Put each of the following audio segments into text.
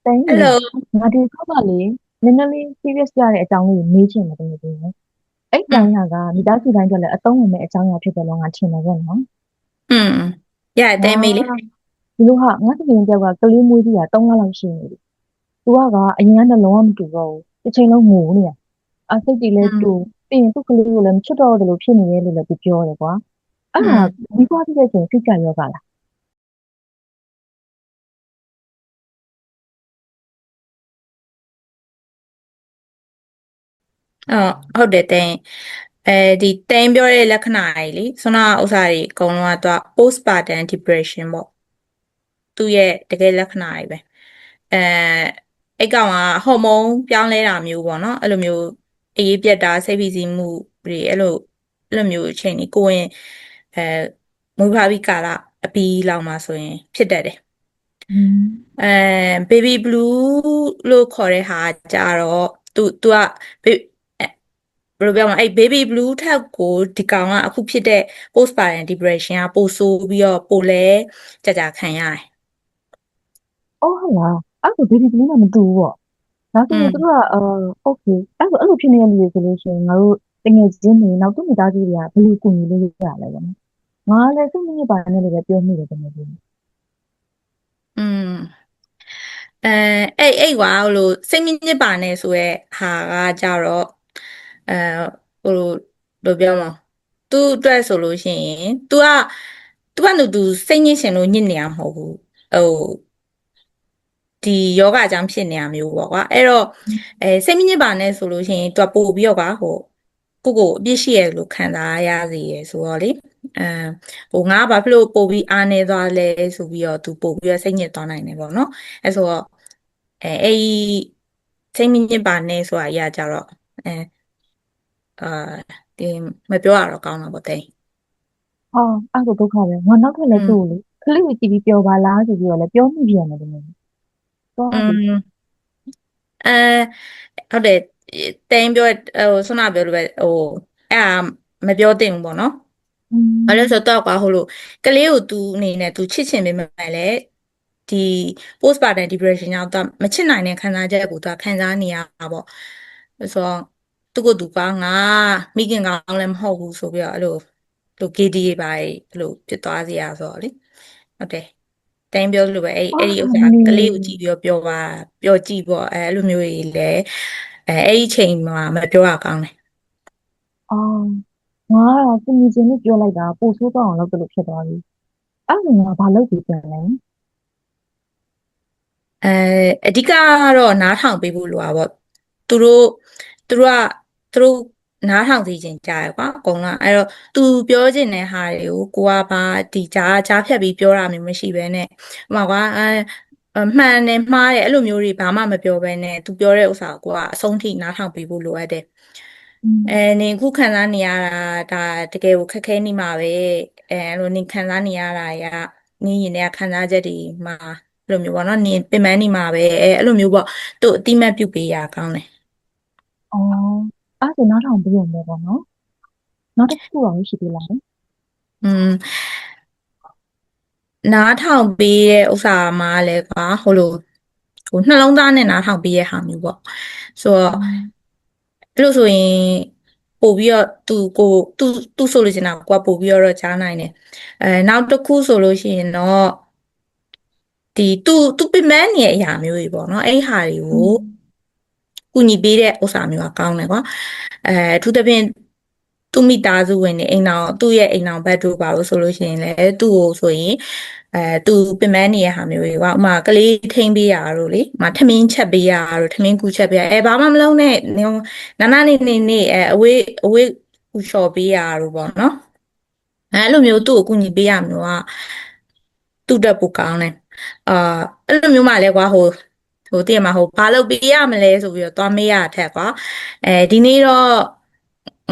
တိုင်းလေ Hello ငါဒီခေါက်ကလေနည်းနည်းလေး serious ပြတဲ့အကြောင်းလေးကိုမေးချင်တယ်တကယ်ကြီးနော်အဲ့อืมအကြောင်းအရာကမိသားစုတိုင်းအတွက်လည်းအသုံးဝင်တဲ့အကြောင်းအရာဖြစ်တယ်လို့ငါထင်တယ်ပေါ့နော်อืมရငါတိုင်းမေးလေဒီလိုဟာငါတကယ်ကြောက်ကကလေးမွေးပြီးတာ3လလောက်ရှိနေပြီသူကအရင်ကတည်းကလုံးဝမတူတော့ဘူးတစ်ချိန်လုံးငိုနေရအစိတ်တွေอืလည်းတူมပြီးရင်သူ့ကလေးကိုလည်းမချစ်တော့ဘူးလို့ဖြစ်နေတယ်လို့လည်းသူပြောတယ်ကွာအဲ့ဒါอืมမိသွားပြီးတဲ့ချိန်စိတ်ကြရောဂါလားအော်ဟုတ်တယ်တိုင်းအဲဒီတိုင်းပြောတဲ့လက္ခဏာတွေလေဆွမ်းနာဥစ္စာတွေအကုန်လုံးကတော့ postpartum depression ပေါ့သူ့ရဲ့တကယ်လက္ခဏာတွေပဲအဲအဲ့ကောင်ကဟော်မုန်းပြောင်းလဲတာမျိုးပေါ့နော်အဲ့လိုမျိုးအေးပြက်တာစိတ်ဖိစီးမှုတွေအဲ့လိုမျိုးအချိန်ကြီးကိုယ်ရင်အဲမွေးဖွားပြီးကာလအပြီးလောက်မှာဆိုရင်ဖြစ်တတ်တယ်อืมအဲ baby blue လို့ခေါ်တဲ့ဟာကြတော့သူက ba- ဘယ်လိုပြောမလဲအဲ့ baby blue ထက်ကိုဒီကောင်ကအခုဖြစ်တဲ့ postpartum depression ကပိုဆိုးပြီးတော့ပိုလဲကြာခံရတယ်အော်ဟုတ်လားအဲ့ဒါဘေဘီကလေးနဲ့မတူဘူးပေါ့ဒါဆိုอืมရင်သူတို့โอเคအဲ့လိုဖြစ်နေတဲ့လူတွေဆိုလို့ရှိရင်ငါတို့တငယ်ချင်းတွေနောက်သူ့မိသားစုတွေကဘယ်လိုကူညီလို့ရလဲပေါ့နော်ငါလည်းစိတ်မညစ်ပါနဲ့လည်းပြောမိတယ်တကယ်ချင်းอืมအဲအဲ့ကွာဟိုလိုစိတ်မညစ်ပါနဲ့ဆိုရဲဟာကကြတော့အဲဟိုလိုပြောမလဲသူ့အတွက်ဆိုလို့ရှိရင် तू စိတ်ညစ်ရှင်လို့ညစ်နေရမှာမဟုတ်ဘူးဟို ဒီယောဂအကြောင်းဖြစ်နေတာမျိုးပေါ့ကွာအဲ့တော့စိတ်မညစ်ပါနဲ့ဆိုလို့ရှိရင်သူကပို့ပြီးတော့ကွာကိုယ့်ကိုအပြစ်ရှိရလို့ခံစားရစေရယ်ဆိုတော့လေအဲဟိုငါကဘာဖြစ်လို့ပို့ပြီးအားနေသွားလဲဆိုပြီးတော့သူပို့ပြီးတော့စိတ်ညစ်သွားနိုင်တယ်ပေါ့နော်အဲ့ဆိုတော့အဲ့ဒီစိတ်မညစ်ပါနဲ့ဆိုတာအရာကြတော့အဲအာဒီမပြောရတော့ကောင်းတာပေါ့တဲ့ဟာအဲ့ဒါဒုက္ခပဲငါနောက်ထပ်อืလည်းသူ့ကိုมလေခလေးကိုကြည့်ပြီးပြောပါလားဆိုပြီးတော့လည်းပြောမိပြန်တယ်တကယ်อืတော့လေมအဲဟုတ်တယ်တိန်ပြောဟိုဆွမ်းနာပြောလို့ပဲဟိုအဲ့ဒါမပြောသင့်ဘူးပေါ့နော်อืဘာလို့လဲဆိုมတော့ဟိုလိုကလေးကို तू အနေနဲ့ तू ချစ်ချင်ပေမဲ့လည်းဒီ postpartum depression ကြောင့် तू မချစ်နိုင်တဲ့ခံစားချက်ကို तू ခံစားနေရတာပေါ့ဆိုတော့သူ့ကိုယ်သူကငါမိခင်ကောင်းလည်းမဟုတ်ဘူးဆိုပြီးတော့အဲ့လိုသူ KD ပါအဲ့လိုဖြစ်သွားစေရဆိုတော့လေဟုတ်တယ်တိုင်းပြောလို့ပဲအာအဲ့ဒီဥစ္စာနေကလေးကိုကြည့်ပြီးတော့ပြောပါပြောကြည့်ပေါ့အဲ့လိုမျိုးကြီးလည်းအဲ့ဒီချိန်မှာမပြောရကောင်းတယ်အာငါကတော့သူမြင်ချင်းလို့ပြောလိုက်တာပို့ဆိုးတော့အောင်လုပ်တယ်လို့ဖြစ်သွားပြီအဲ့ဒါငါဘာလုပ်ပြီးပြန်လဲအဲအဓိကကတော့နားထောင်ပေးဖို့လိုတာပေါ့သူတို့သူတို့ကသူတို့နားထောင်စီခြင်းကြားရကွာအကုန်လုံးအဲ့တော့သူပြောချင်တဲ့ဟာတွေကိုကိုကဘာဒီကြားဖြတ်ပြီးပြောတာမျိုးမရှိဘဲနဲ့ဟိုမှာကွာမှန်တယ်မှားတယ်အဲ့လိုမျိုးတွေဘာမှမပြောဘဲနဲ့သူပြောတဲ့ဥစ္စာကိုကအဆုံးထိနားထောင်ပေးဖို့လိုအပ်တယ်อืနေมခုခံစားနေရတာဒါတကယ်ကိုခက်ခဲနေမှာပဲအဲ့လိုနေခံစားနေရတာကနင်းရင်တဲ့ခံစားချက်တွေမှာအဲ့လိုမျိုးပေါ့နော်နင်းပင်ပန်းနေမှာပဲအဲ့လိုမျိုးပေါ့သူ့အတိမတ်ပြုတ်ပေးရကောင်းတယ်အော်အဲ့ဒါနားထောင်ပြီးရုံပဲပေါ့နော်နောက်တစ်ခုအောင်ရှိသေးလားอืมနားထောင်ပေးတဲ့ဥစ္စာမှာလည်းကွာဟိုနှလုံးသားနဲ့နားထောင်ပေးတဲ့ဟာမျိုးပေါ့ဆိုတော့อืมအဲ့လိုဆိုရင်ပို့ပြီးတော့သူဆိုလို့ချင်တာကိုကပို့ပြီးတော့ကြားနိုင်တယ်နောက်တစ်ခုဆိုလို့ရှိရင်တော့ဒီသူပင်ပန်းနေတဲ့အရာမျိုးတွေပေါ့နော်အဲ့ဒီဟာတွေကိုอืมကူညီပေးတဲ့ဥစ္စာမျိုးကကောင်းတယ်ကွာအထူးသဖြင့်သူ့မိသားစုဝင်တွေအိမ်တော်သူ့ရဲ့အိမ်တော်ဘက်တို့ပါလို့ဆိုလို့ရှိရင်လည်းသူ့ကိုဆိုရင်သူပင်ပန်းနေတဲ့ဟာမျိုးတွေကဥပမာကလေးထိန်းပေးရတို့လေဥပမာထမင်းချက်ပေးရတို့ထမင်းကူချက်ပေးရဘာမှမလုပ်နဲ့နာနာနေအဝေးကူလျှော်ပေးရတို့ပေါ့နော်အဲ့လိုမျိုးသူ့ကိုကူညီပေးရမျိုးကသူ့တက်ပိုကောင်းတယ်အာအဲ့လိုမျိုးမှလည်းကွာဟိုတည့်ရမှာဘာလုပ်ပေးရမလဲဆိုပြီးတော့သွားမေးရတဲ့ထက်ကွာဒီနေ့တော့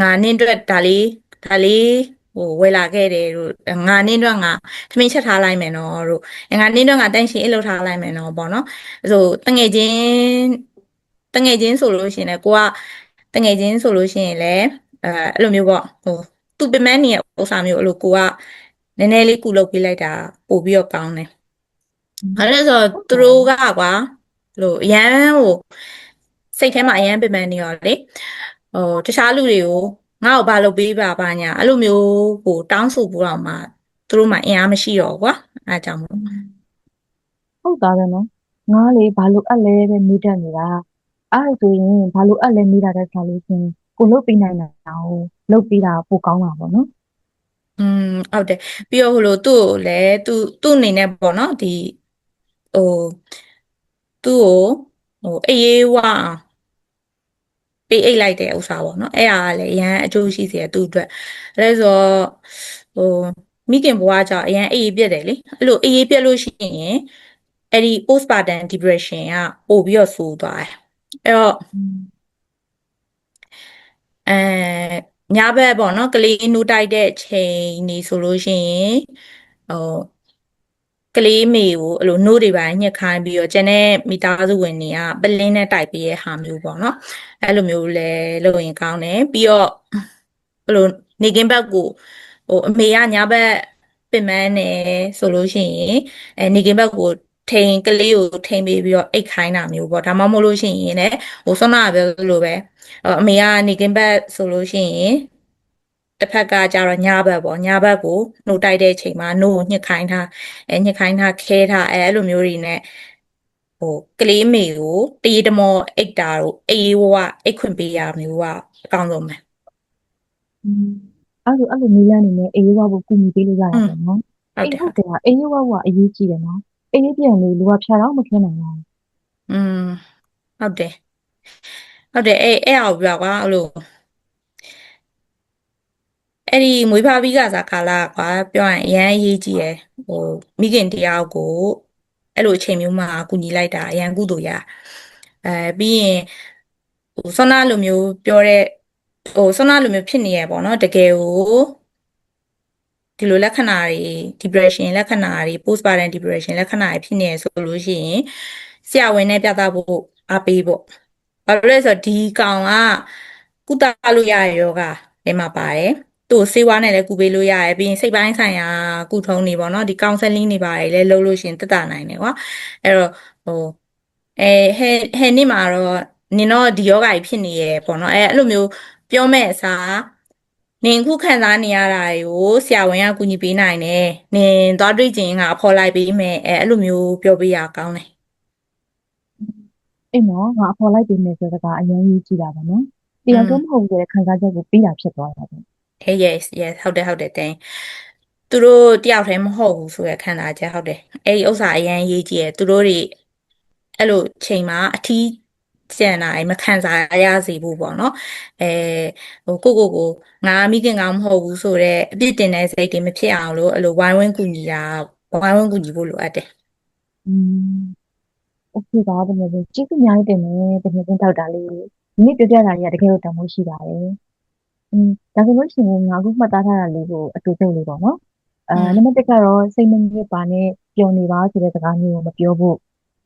ငါနင်းအတွက်ဒါလေးဝယ်လာခဲ့တယ်တို့ငါနင်းအတွက်ငါထမင်းချက်ထားလိုက်မယ်နော်တို့ငါနင်းအတွက်ငါတန့်ရှင်းအိတ်လုပ်ထားလိုက်မယ်နော်ပေါ့နော်ဆိုတငယ်ချင်းဆိုလို့ရှိရင်လည်းကိုကတငယ်ချင်းဆိုလို့ရှိရင်လည်းအဲ့လိုမျိုးပေါ့သူပင်မနေရဲ့ဥစ္စာမျိုးအဲ့လိုကိုကနည်းနည်းလေးကူလုပ်ပေးလိုက်တာပို့ပြီးတော့ကောင်းတယ်อืมဘာလို့လဲဆိုတော့ဟုတ်သူတို့ပါဘူးကကွာဘယ် လို့အရန်ဟိုစိတ်ထဲမှာအရန်ပင်ပန်းနေရောလေဟိုတခြားလူတွေကိုငါ့ကိုဘာလုပ်ပေးပါဘာညာအဲ့လိုမျိုးကိုတောင်းဆိုဖို့တော့မှသူတို့မှအင်အားမရှိတော့ဘူးကွာအဲ့ဒါကြောင့်မို့อืมဟုတ်သားပဲနော်ငါလေဘာလို့အပ်လဲပဲမေးတတ်နေတာအဲ့ဒါဆိုရင်ဘာလို့အပ်လဲမေးတာတဲ့ဆာလို့ရှင်ကိုလုပ်ပေးနိုင်တာကိုလုပ်ပေးတာပိုကောင်းတာပေါ့နော်อืมဟုတ်တယ်ပြီးတော့ဟိုလိုသူ့ကိုလည်းသူ့အနေနဲ့ပေါ့နော်ဒီဟိုသူ့ကိုအေးအေးဝအောင်ပေးအိတ်လိုက်တဲ့ဥစ္စာပေါ့နော်အဲ့ဒါကလည်းအရန်အကျိုးရှိစေတယ်သူ့အတွက်အဲဒါဆိုတော့ဟိုမိခင်ဘွားကြောင့်အရန်အေးအေးပြက်တယ်လေအဲ့လိုအေးအေးပြက်လို့ရှိရင်အဲ့ဒီ postpartum depression ကပို့ပြီးတော့ဆိုးသွားတယ်အဲ့တော့อืมအဲညဘက်ပေါ့နော်ကလေးနိုးတိုက်တဲ့ချိန်နေဆိုလို့ရှိရင်ဟိုကလေးမေကိုအဲ့လိုနို့တွေပါညှက်ခိုင်းပြီးတော့ကျန်တဲ့မိသားစုဝင်တွေကပလင်းနဲ့တိုက်ပေးရဲ့ဟာမျိုးပေါ့နော်အဲ့လိုမျိုးလဲလုပ်ရင်ကောင်းတယ်ပြီးတော့အဲ့လိုနေကင်းဘက်ကိုအမေကညဘက်ပင်ပန်းနေဆိုလို့ရှိရင်နေကင်းဘက်ကိုထိန်ကလေးကိုထိန်ပေးပြီးတော့အိတ်ခိုင်းတာမျိုးပေါ့ဒါမှမဟုတ်လို့ရှိရင်လည်းဆွမ်းနာပဲလို့ပဲအမေကနေကင်းဘက်ဆိုလို့ရှိရင်တစ်ဖက်ကကြတော့ညဘက်ပေါ့ညဘက်ကိုနှုတ်တိုက်တဲ့အချိန်မှာနှုတ်ကိုညှစ်ခိုင်းထားညှစ်ခိုင်းထားခဲထားအဲ့လိုမျိုးတွေနဲ့ကလေးမေကိုတရေတမောအိတ်တာတို့အေးဝဝအိတ်ခွင့်ပေးရမျိုးကအကောင်းဆုံးပဲอืมအဲ့လိုနည်းလမ်းနေနဲ့အေးရွားဖို့ကူညီပေးလို့ရอืมတာပေါ့နော်ဟုတ်တယ်ဟုတ်တယ်အေးဟုတ်တယ်ဟာအေးရွားဖို့ကအရေးကြီးတယ်နော်အေးပြန်လေလူကဖြာတော့မခဲနိုင်ဘူးอืมဟုတ်တယ်ဟုတ်တယ်အဲ့အောင်ပြကွာအဲ့လိုအဲ့ဒီမွေးဖွားပြီးကစားကာလကွာပြောရရင်အရန်အရေးကြီးရယ်ဟိုမိခင်တယောက်ကိုအဲ့လိုအချိန်မျိုးမှာကူညီလိုက်တာအရန်ကုသိုလ်ရပြီးရင်ဆွမ်းနာလိုမျိုးပြောတဲ့ဆွမ်းနာလိုမျိုးဖြစ်နေရပေါ့နော်တကယ်ကိုဒီလိုလက္ခဏာတွေ depression လက္ခဏာတွေ postpartum depression လက္ခဏာတွေဖြစ်နေရဆိုလို့ရှိရင်ဆရာဝန်နဲ့ပြသဖို့အားပေးဖို့ဘာလို့လဲဆိုတော့ဒီကောင်ကကုသလို့ရတဲ့ယောဂထဲမှာပါတယ်သူ့ဆေးဝါးနဲ့လည်းကုပေးလို့ရတယ်ပြီးရင်စိတ်ပိုင်းဆိုင်ရာကုထုံးတွေပေါ့နော်ဒီ counseling တွေပါတယ်လည်းလုပ်လို့ရှိရင်သက်သာနိုင်တယ်ကွာအဲ့တော့ဟိုအဲဟဲနေ့မှာတော့နင်တော့ဒီယောဂကြီးဖြစ်နေရဲ့ပေါ့နော်အဲ့လိုမျိုးပြောမဲ့အစားနင်ခုခံစားနေရတာတွေကိုဆရာဝန်ကကူညီပေးနိုင်တယ်နင်သွားတွေ့ချင်ငါအဖော်လိုက်ပေးမယ်အဲ့လိုမျိုးပြောပေးရကောင်းတယ်အိမ်မောငါအဖော်လိုက်ပေးမယ်ဆိုတော့ကအရင်ကြီးကြည့်တာပေါ့နော်တอืယောက်တည်းမม ဟုတ်ဘူးဆိုတဲ့ခံစားချက်ကိုပြီးတာဖြစ်သွားတာပေါ့ yes yes ဟုတ်တယ်ဟုတ်တယ်တင်သူတို့တယောက်တည်းမဟုတ်ဘူးဆိုရခံစားချက်ဟုတ်တယ်အဲ့ဒီဥစ္စာအရင်ရေးကြည့်ရသူတို့တွေအဲ့လိုချိန်မှာအထီးကျန်တာမခံစားရစေဘူးပေါ့နော်အဲကိုငါမိခင်ကောင်မဟုတ်ဘူးဆိုတော့အပြစ်တင်တဲ့စိတ်တွေမဖြစ်အောင်လို့အဲ့လိုဝိုင်းဝန်းကူညီတာဝိုင်းဝန်းကူညီဖို့လိုအပ်တယ်อืมโอเคပါတကယ်ပဲကျေးဇူးအများကြီးတင်တယ်တကယ်ချင်းထောက်တာလေးဒီနေ့ပြောပြတာကြီးကတကယ်လို့တန်ဖိုးရှိပါတယ်ဒါဆိုလို့ရှိရင်ငါအခုမှတ်သားထားတာလေးကိုအတူတူလေးပေါ့နော်နံပါတ်1ကတော့စိတ်မငြိပါနဲ့ပျော်နေပါဆိုတဲ့စကားမျိုးကိုမပြောဖို့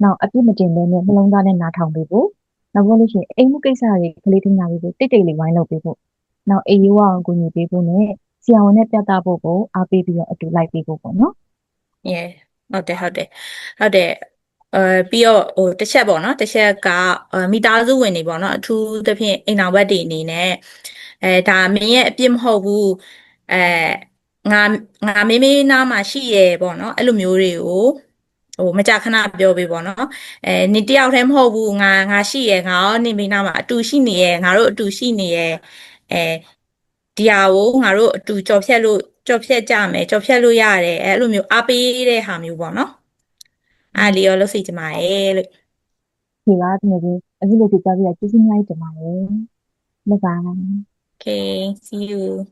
နောက်အပြစ်မတင်ဘဲနဲ့နှလုံးသားနဲ့နားထောင်ပေးဖို့နောက်ပြီးလို့ရှိရင်အိမ်မှုကိစ္စတွေကလေးထင်ညာလေးကိုတိတ်တိတ်လေးဝိုင်းလုပ်ပေးဖို့နောက်အေးရွားအောင်ကူညီပေးဖို့နဲ့ဆရာဝန်နဲ့ပြသဖို့ကိုအားပေးပြီးတော့အတူလိုက်ပေးဖို့ပေါ့နော် yeah ဟုတ်တယ်ဟုတ်တယ်ဟုတ်တယ်အဲပြီးတော့တစ်ချက်ပေါ့နော်တစ်ချက်ကမိသားစုဝင်တွေပေါ့နော်အထူးသဖြင့်အိမ်တော်ဘက်တွေအနေနဲ့ဒါမင်းရဲ့အပြစ်မဟုတ်ဘူးအဲငါမေးနားမှာရှိရဲပေါ့နော်အဲ့လိုမျိုးတွေကိုမကြာခဏပြောပေးပေါ့နော်နင်တယောက်တည်းမဟုတ်ဘူးငါရှိရဲငါရောနေမေးနားမှာအတူရှိနေရဲငါတို့အတူရှိနေရဲဒီဟာကိုငါတို့အတူကြော်ဖြတ်ကြမယ်ကြော်ဖြတ်လို့ရတယ်အဲ့လိုမျိုးအားပေးတဲ့ဟာမျိုးပေါ့နော်အားလေးရောလုပ်စီချင်ပါတယ်လို့ ဒီလားတကယ်ကြီးအခုလိုကြည့်ကြပြကျေးဇူးအများကြီးတင်ပါတယ်။ Bye bye. Okay see you